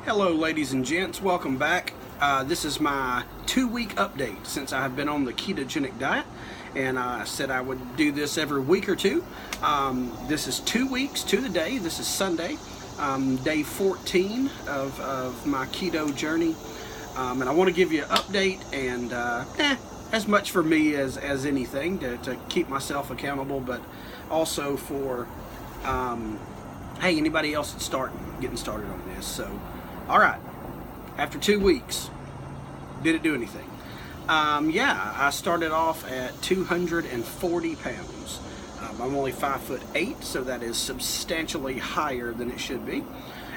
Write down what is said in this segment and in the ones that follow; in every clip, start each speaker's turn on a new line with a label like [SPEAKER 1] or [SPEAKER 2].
[SPEAKER 1] Hello ladies and gents, welcome back. This is my 2-week update since I have been on the ketogenic diet, and I said I would do this every week or two. This is 2 weeks to the day. This is Sunday, day 14 of my keto journey, and I want to give you an update and as much for me as anything to keep myself accountable, but also for hey, anybody else that's getting started on this. So all right, after 2 weeks, did it do anything? Yeah, I started off at 240 pounds. I'm only 5'8", so that is substantially higher than it should be.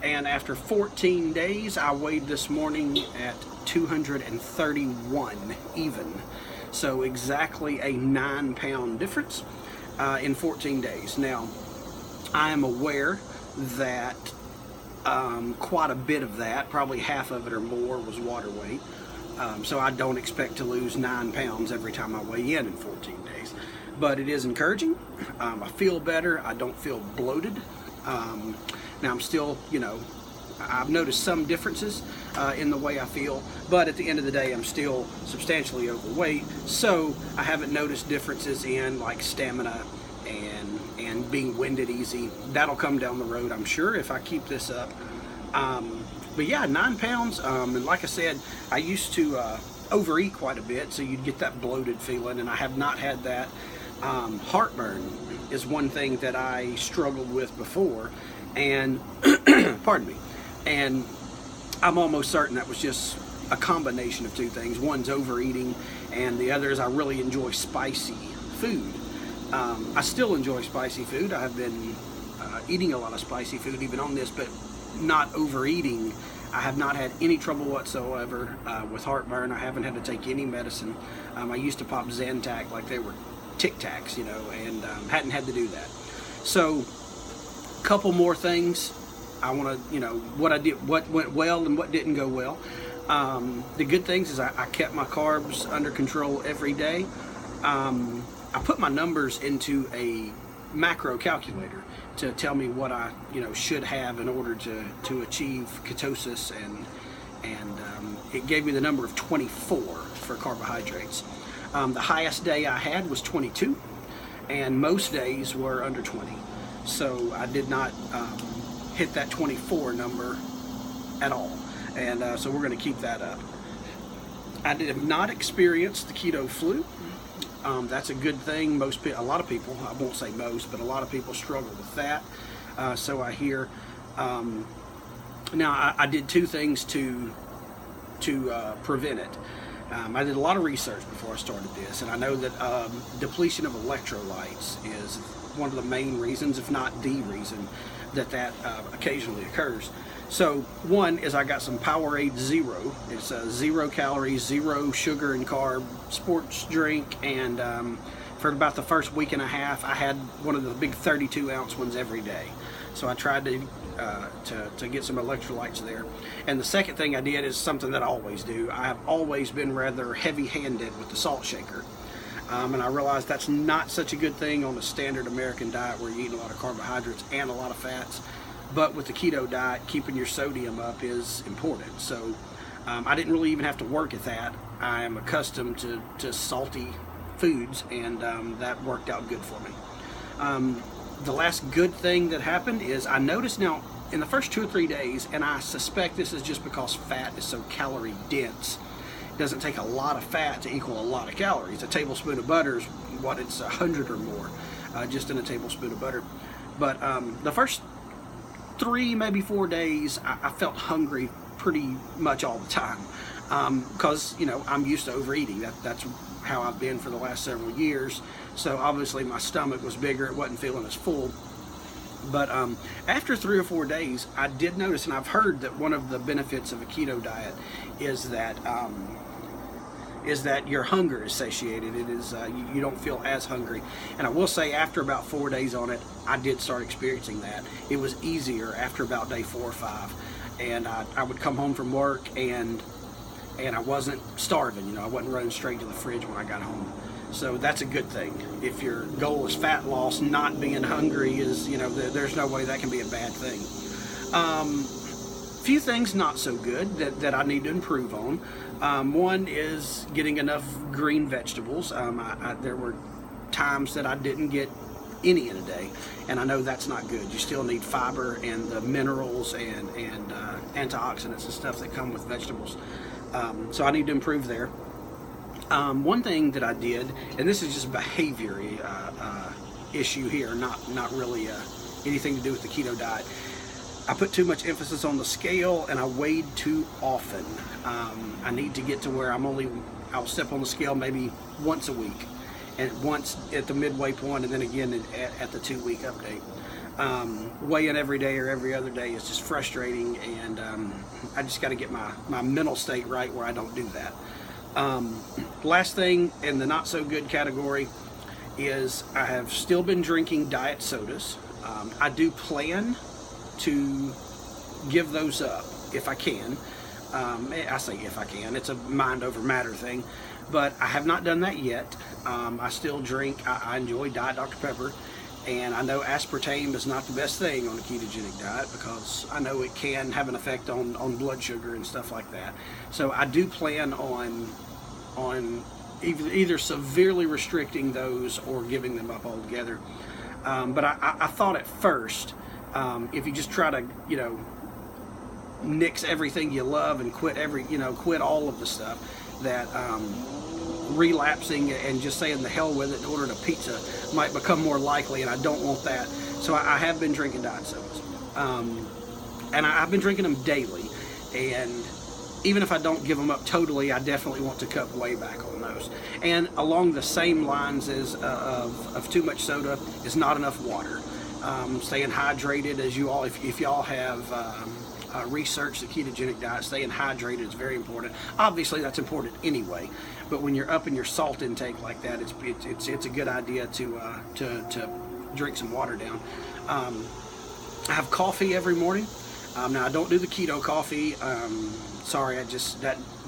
[SPEAKER 1] And after 14 days, I weighed this morning at 231 even. So exactly a 9-pound difference in 14 days. Now, I am aware that quite a bit of that, probably half of it or more, was water weight. So I don't expect to lose 9 pounds every time I weigh in 14 days. But it is encouraging. I feel better. I don't feel bloated. Now I'm still, I've noticed some differences in the way I feel, but at the end of the day, I'm still substantially overweight. So I haven't noticed differences in like stamina and being winded easy. That'll come down the road, I'm sure, if I keep this up. But yeah, 9 pounds, and like I said, I used to overeat quite a bit, so you'd get that bloated feeling, and I have not had that. Heartburn is one thing that I struggled with before, and pardon me, and I'm almost certain that was just a combination of two things. One's overeating, and the other is I really enjoy spicy food. I still enjoy spicy food. I have been eating a lot of spicy food even on this, but not overeating. I have not had any trouble whatsoever with heartburn. I haven't had to take any medicine. I used to pop Zantac like they were Tic Tacs, and hadn't had to do that. So, a couple more things. I want to, what went well and what didn't go well. The good things is I kept my carbs under control every day. I put my numbers into a macro calculator to tell me what I should have in order to achieve ketosis, and it gave me the number of 24 for carbohydrates. The highest day I had was 22, and most days were under 20. So I did not hit that 24 number at all, and so we're going to keep that up. I have not experienced the keto flu. That's a good thing. A lot of people, I won't say most, but a lot of people struggle with that. So I hear. Now I did two things to prevent it. I did a lot of research before I started this, and I know that depletion of electrolytes is one of the main reasons, if not the reason, that occasionally occurs. So one is I got some Powerade Zero. It's a 0 calories, 0 sugar and carb sports drink, and for about the first week and a half, I had one of the big 32-ounce ones every day. So I tried to get some electrolytes there. And the second thing I did is something that I always do. I have always been rather heavy-handed with the salt shaker. And I realized that's not such a good thing on a standard American diet where you eat a lot of carbohydrates and a lot of fats. But with the keto diet, keeping your sodium up is important. So I didn't really even have to work at that. I am accustomed to salty foods, and that worked out good for me. The last good thing that happened is I noticed now in the first 2 or 3 days, and I suspect this is just because fat is so calorie dense. It doesn't take a lot of fat to equal a lot of calories. A tablespoon of butter is what, it's 100 or more, just in a tablespoon of butter. But the first 3, maybe 4 days, I felt hungry pretty much all the time because I'm used to overeating. That's how I've been for the last several years. So obviously my stomach was bigger. It wasn't feeling as full. But after 3 or 4 days, I did notice, and I've heard that one of the benefits of a keto diet is that your hunger is satiated. It is you don't feel as hungry. And I will say, after about 4 days on it, I did start experiencing that. It was easier after about day 4 or 5, and I would come home from work and I wasn't starving. I wasn't running straight to the fridge when I got home. So that's a good thing. If your goal is fat loss, not being hungry is, there's no way that can be a bad thing. Few things not so good that I need to improve on. One is getting enough green vegetables. There were times that I didn't get any in a day, and I know that's not good. You still need fiber and the minerals and antioxidants and stuff that come with vegetables. So I need to improve there. One thing that I did, and this is just a behavior issue here, not really anything to do with the keto diet. I put too much emphasis on the scale, and I weighed too often. I need to get to where I'll step on the scale maybe once a week, and once at the midway point, and then again at the 2-week update. Weighing every day or every other day is just frustrating, and I just got to get my mental state right where I don't do that. Last thing in the not so good category is I have still been drinking diet sodas. I do plan to give those up if I can. I say if I can, it's a mind over matter thing, but I have not done that yet. I still drink, I enjoy Diet Dr. Pepper, and I know aspartame is not the best thing on a ketogenic diet because I know it can have an effect on blood sugar and stuff like that. So I do plan on either severely restricting those or giving them up altogether. But I thought at first, if you just try to, nix everything you love and quit all of the stuff, that relapsing and just saying the hell with it and ordering a pizza might become more likely, and I don't want that. So I have been drinking diet sodas, and I've been drinking them daily, and even if I don't give them up totally, I definitely want to cut way back on those. And along the same lines as of too much soda is not enough water. Staying hydrated, as you all, if y'all have researched the ketogenic diet, staying hydrated is very important. Obviously, that's important anyway, but when you're upping your salt intake like that, it's a good idea to drink some water down. I have coffee every morning. Now I don't do the keto coffee. Sorry,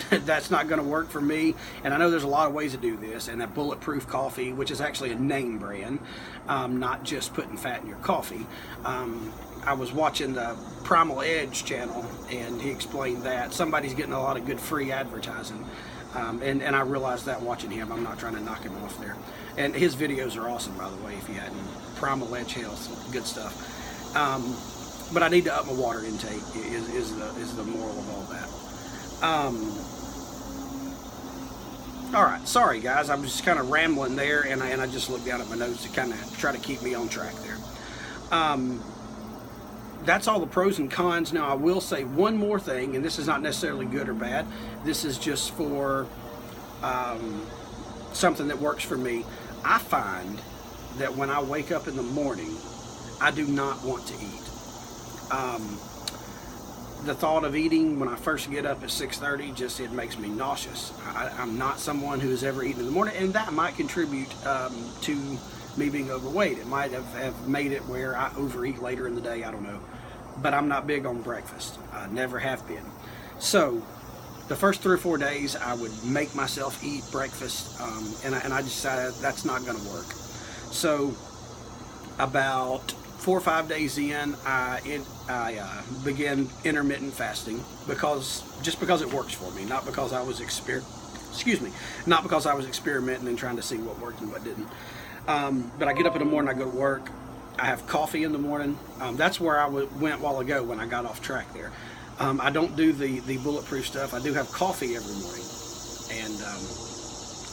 [SPEAKER 1] that's not going to work for me. And I know there's a lot of ways to do this. And that Bulletproof coffee, which is actually a name brand, not just putting fat in your coffee. I was watching the Primal Edge channel, and he explained that somebody's getting a lot of good free advertising. And I realized that watching him. I'm not trying to knock him off there. And his videos are awesome, by the way, if you hadn't. Primal Edge Health, good stuff. But I need to up my water intake is the moral of all that. All right, sorry guys, I'm just kind of rambling there, and I just looked down at my notes to kind of try to keep me on track there. That's all the pros and cons. Now I will say one more thing, and this is not necessarily good or bad. This is just for something that works for me. I find that when I wake up in the morning, I do not want to eat. The thought of eating when I first get up at 6:30, it makes me nauseous. I'm not someone who has ever eaten in the morning, and that might contribute to me being overweight. It might have made it where I overeat later in the day, I don't know. But I'm not big on breakfast. I never have been. So the first 3 or 4 days, I would make myself eat breakfast, and I decided that's not going to work. So about 4 or 5 days in, I began intermittent fasting because it works for me, not because I was experimenting and trying to see what worked and what didn't. But I get up in the morning, I go to work, I have coffee in the morning. That's where I went a while ago when I got off track there. I don't do the bulletproof stuff. I do have coffee every morning,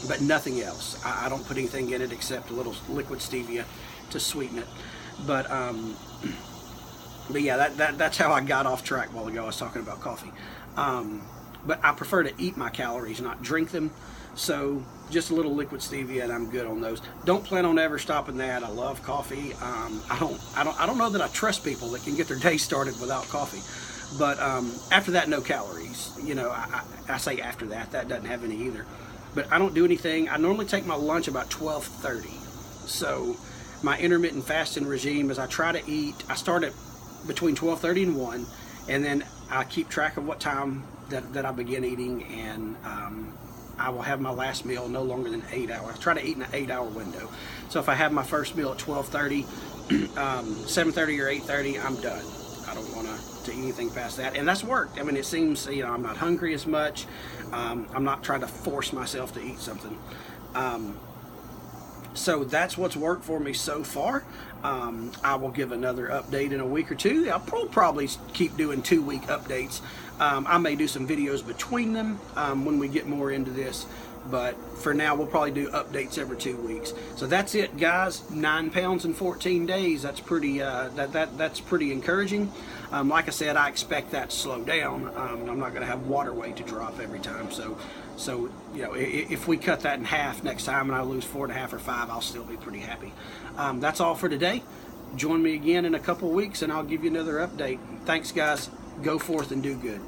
[SPEAKER 1] but nothing else. I don't put anything in it except a little liquid stevia to sweeten it. But yeah, that's how I got off track a while ago. I was talking about coffee. But I prefer to eat my calories, not drink them. So just a little liquid stevia, and I'm good on those. Don't plan on ever stopping that. I love coffee. I don't know that I trust people that can get their day started without coffee. But after that, no calories. I say after that doesn't have any either. But I don't do anything. I normally take my lunch about 12:30. So my intermittent fasting regime is I try to eat. I start at between 12:30 and 1, and then I keep track of what time that I begin eating, and I will have my last meal no longer than 8 hours. I try to eat in an 8-hour window. So if I have my first meal at 12:30, 7:30 or 8:30, I'm done. I don't want to eat anything past that, and that's worked. I mean, it seems, you know, I'm not hungry as much. I'm not trying to force myself to eat something. So that's what's worked for me so far. I will give another update in a week or two. I'll probably keep doing 2-week updates. I may do some videos between them when we get more into this, but for now we'll probably do updates every 2 weeks. So that's it, guys. 9 pounds in 14 days. That's pretty that's pretty encouraging. Like I said, I expect that to slow down. I'm not going to have water weight to drop every time. So you know, if we cut that in half next time and I lose 4.5 or 5, I'll still be pretty happy. That's all for today. Join me again in a couple weeks and I'll give you another update. Thanks, guys. Go forth and do good.